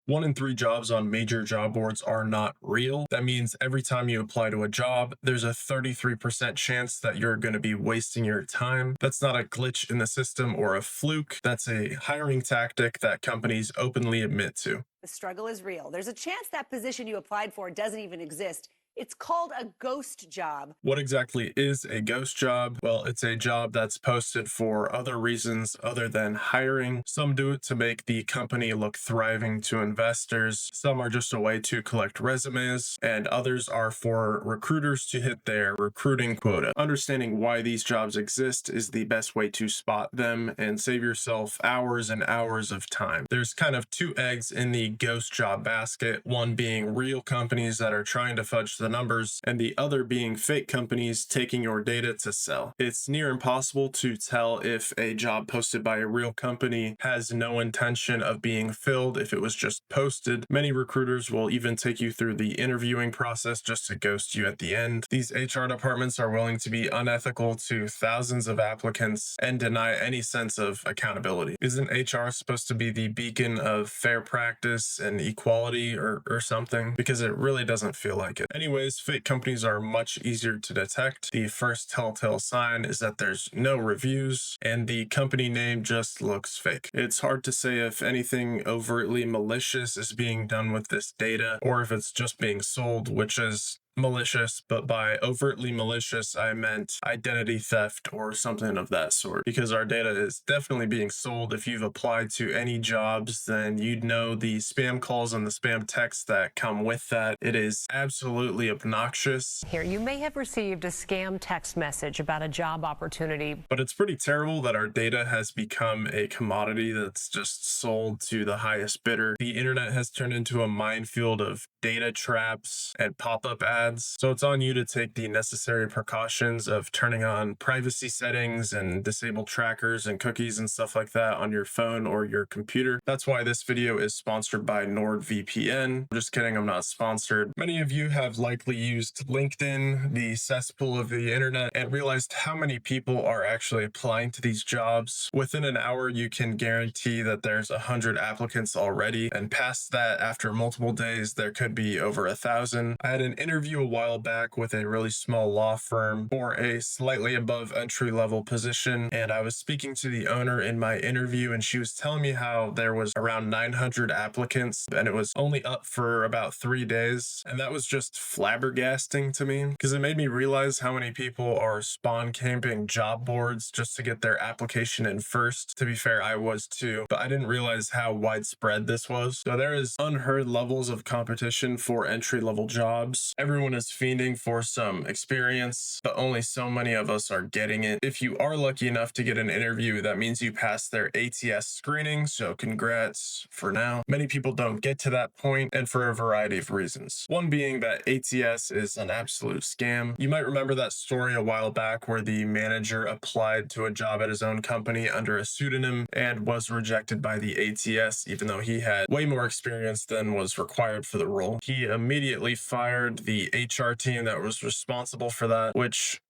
1 in 3 jobs on major job boards are not real. That means every time you apply to a job, there's a 33% chance that you're going to be wasting your time. That's not a glitch in the system or a fluke. That's a hiring tactic that companies openly admit to. The struggle is real. There's a chance that position you applied for doesn't even exist. It's called a ghost job. What exactly is a ghost job? Well, it's a job that's posted for other reasons other than hiring. Some do it to make the company look thriving to investors. Some are just a way to collect resumes, and others are for recruiters to hit their recruiting quota. Understanding why these jobs exist is the best way to spot them and save yourself hours and hours of time. There's kind of two eggs in the ghost job basket, one being real companies that are trying to fudge the numbers, and the other being fake companies taking your data to sell. It's near impossible to tell if a job posted by a real company has no intention of being filled if it was just posted. Many recruiters will even take you through the interviewing process just to ghost you at the end. These HR departments are willing to be unethical to thousands of applicants and deny any sense of accountability. Isn't HR supposed to be the beacon of fair practice and equality or something? Because it really doesn't feel like it. Anyways, fake companies are much easier to detect. The first telltale sign is that there's no reviews and the company name just looks fake. It's hard to say if anything overtly malicious is being done with this data or if it's just being sold, which is malicious, but by overtly malicious, I meant identity theft or something of that sort, because our data is definitely being sold. If you've applied to any jobs, then you'd know the spam calls and the spam texts that come with that. It is absolutely obnoxious. Here, you may have received a scam text message about a job opportunity. But it's pretty terrible that our data has become a commodity that's just sold to the highest bidder. The internet has turned into a minefield of data traps and pop-up ads. So it's on you to take the necessary precautions of turning on privacy settings and disable trackers and cookies and stuff like that on your phone or your computer. That's why this video is sponsored by NordVPN. Just kidding, I'm not sponsored. Many of you have likely used LinkedIn, the cesspool of the internet, and realized how many people are actually applying to these jobs. Within an hour, you can guarantee that there's 100 applicants already, and past that, after multiple days, there could be over 1,000. I had an interview a while back with a really small law firm for a slightly above entry-level position, and I was speaking to the owner in my interview, and she was telling me how there was around 900 applicants and it was only up for about 3 days, and that was just flabbergasting to me because it made me realize how many people are spawn camping job boards just to get their application in first. To be fair, I was too, but I didn't realize how widespread this was. So there is unheard levels of competition for entry-level jobs. Everyone is fiending for some experience, but only so many of us are getting it. If you are lucky enough to get an interview, that means you passed their ATS screening, so congrats for now. Many people don't get to that point, and for a variety of reasons. One being that ATS is an absolute scam. You might remember that story a while back where the manager applied to a job at his own company under a pseudonym and was rejected by the ATS, even though he had way more experience than was required for the role. He immediately fired the HR team that was responsible for that, which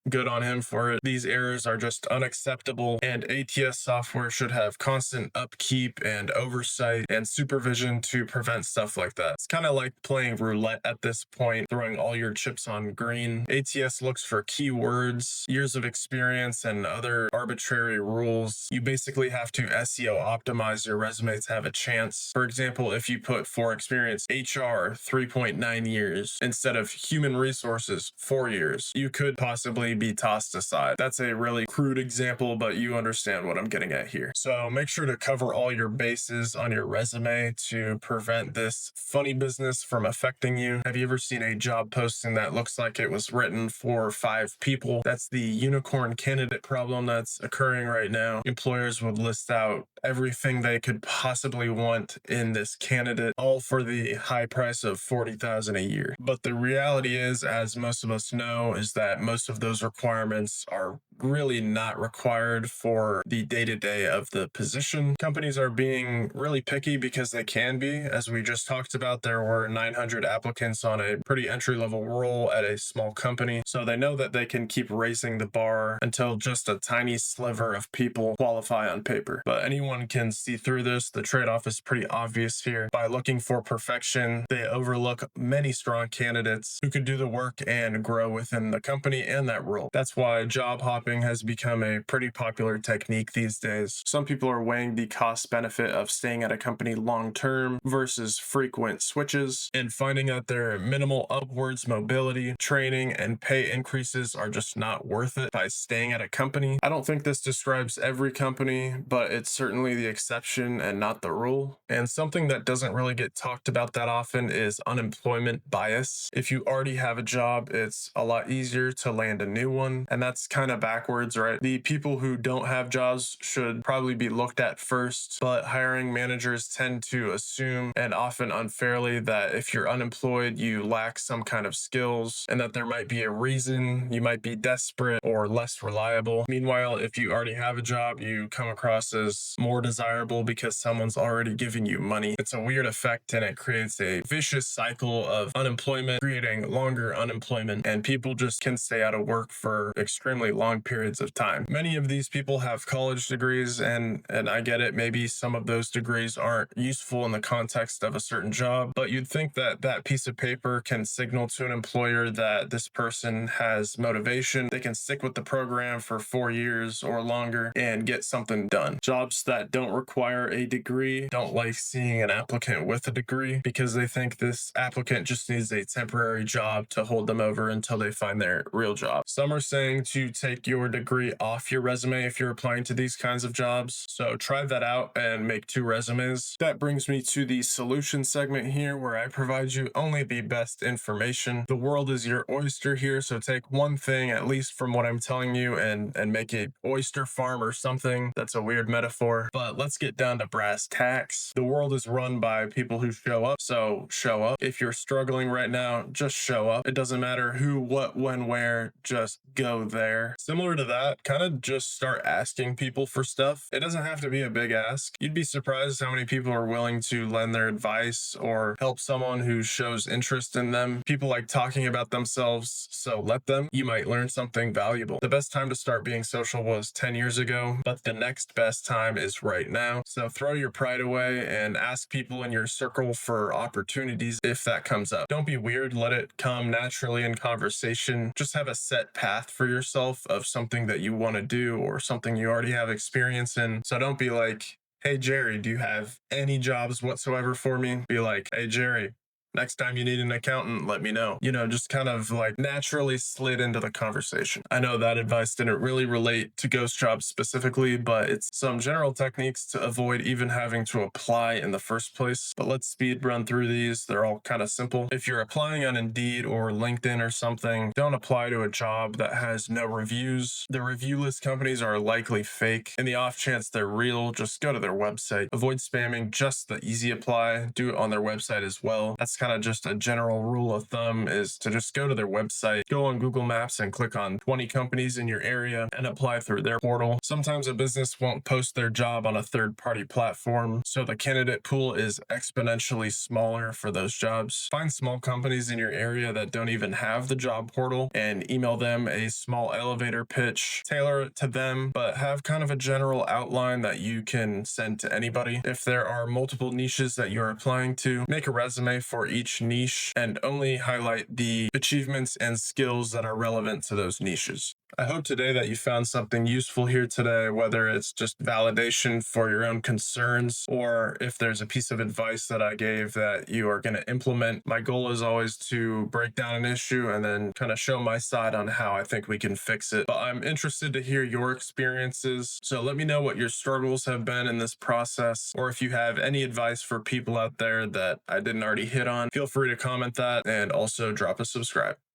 good on him for it. These errors are just unacceptable, and ATS software should have constant upkeep and oversight and supervision to prevent stuff like that. It's kind of like playing roulette at this point, throwing all your chips on green. ATS looks for keywords, years of experience, and other arbitrary rules. You basically have to SEO optimize your resume to have a chance. For example, if you put for experience HR 3.9 years instead of human resources 4 years, you could possibly be tossed aside. That's a really crude example, but you understand what I'm getting at here. So make sure to cover all your bases on your resume to prevent this funny business from affecting you. Have you ever seen a job posting that looks like it was written for 5 people? That's the unicorn candidate problem that's occurring right now. Employers would list out everything they could possibly want in this candidate, all for the high price of $40,000 a year. But the reality is, as most of us know, is that most of those requirements are really not required for the day-to-day of the position. Companies are being really picky because they can be. As we just talked about, there were 900 applicants on a pretty entry-level role at a small company. So they know that they can keep raising the bar until just a tiny sliver of people qualify on paper. But anyone can see through this. The trade-off is pretty obvious here. By looking for perfection, they overlook many strong candidates who could do the work and grow within the company and that role. That's why job hopping has become a pretty popular technique these days. Some people are weighing the cost benefit of staying at a company long term versus frequent switches and finding that their minimal upwards mobility, training, and pay increases are just not worth it by staying at a company. I don't think this describes every company, but it's certainly the exception and not the rule. And something that doesn't really get talked about that often is unemployment bias. If you already have a job, it's a lot easier to land a new one. And that's kind of backwards, right? The people who don't have jobs should probably be looked at first, but hiring managers tend to assume, and often unfairly, that if you're unemployed, you lack some kind of skills and that there might be a reason you might be desperate or less reliable. Meanwhile, if you already have a job, you come across as more desirable because someone's already giving you money. It's a weird effect and it creates a vicious cycle of unemployment, creating longer unemployment, and people just can stay out of work for extremely long periods of time. Many of these people have college degrees, and I get it, maybe some of those degrees aren't useful in the context of a certain job, but you'd think that that piece of paper can signal to an employer that this person has motivation. They can stick with the program for 4 years or longer and get something done. Jobs that don't require a degree don't like seeing an applicant with a degree because they think this applicant just needs a temporary job to hold them over until they find their real job. Some are saying to take your degree off your resume if you're applying to these kinds of jobs. So try that out and make 2 resumes. That brings me to the solution segment here, where I provide you only the best information. The world is your oyster here, so take one thing at least from what I'm telling you and make a oyster farm or something. That's a weird metaphor, but let's get down to brass tacks. The world is run by people who show up, so show up. If you're struggling right now, just show up. It doesn't matter who, what, when, where, just go there. Similar to that, kind of just start asking people for stuff. It doesn't have to be a big ask. You'd be surprised how many people are willing to lend their advice or help someone who shows interest in them. People like talking about themselves, so let them. You might learn something valuable. The best time to start being social was 10 years ago, but the next best time is right now. So throw your pride away and ask people in your circle for opportunities if that comes up. Don't be weird, let it come naturally in conversation. Just have a set path for yourself of something that you want to do or something you already have experience in. So don't be like, hey Jerry, do you have any jobs whatsoever for me? Be like, hey Jerry, next time you need an accountant, let me know. Just kind of like naturally slid into the conversation. I know that advice didn't really relate to ghost jobs specifically, but it's some general techniques to avoid even having to apply in the first place. But let's speed run through these. They're all kind of simple. If you're applying on Indeed or LinkedIn or something, don't apply to a job that has no reviews. The review-less companies are likely fake. In the off chance they're real, just go to their website. Avoid spamming, just the easy apply. Do it on their website as well. That's kind of just a general rule of thumb, is to just go to their website, go on Google Maps and click on 20 companies in your area and apply through their portal. Sometimes a business won't post their job on a third-party platform, so the candidate pool is exponentially smaller for those jobs. Find small companies in your area that don't even have the job portal and email them a small elevator pitch. Tailor it to them, but have kind of a general outline that you can send to anybody. If there are multiple niches that you're applying to, make a resume for each niche and only highlight the achievements and skills that are relevant to those niches. I hope today that you found something useful here today, whether it's just validation for your own concerns or if there's a piece of advice that I gave that you are going to implement. My goal is always to break down an issue and then kind of show my side on how I think we can fix it. But I'm interested to hear your experiences. So let me know what your struggles have been in this process, or if you have any advice for people out there that I didn't already hit on, feel free to comment that and also drop a subscribe.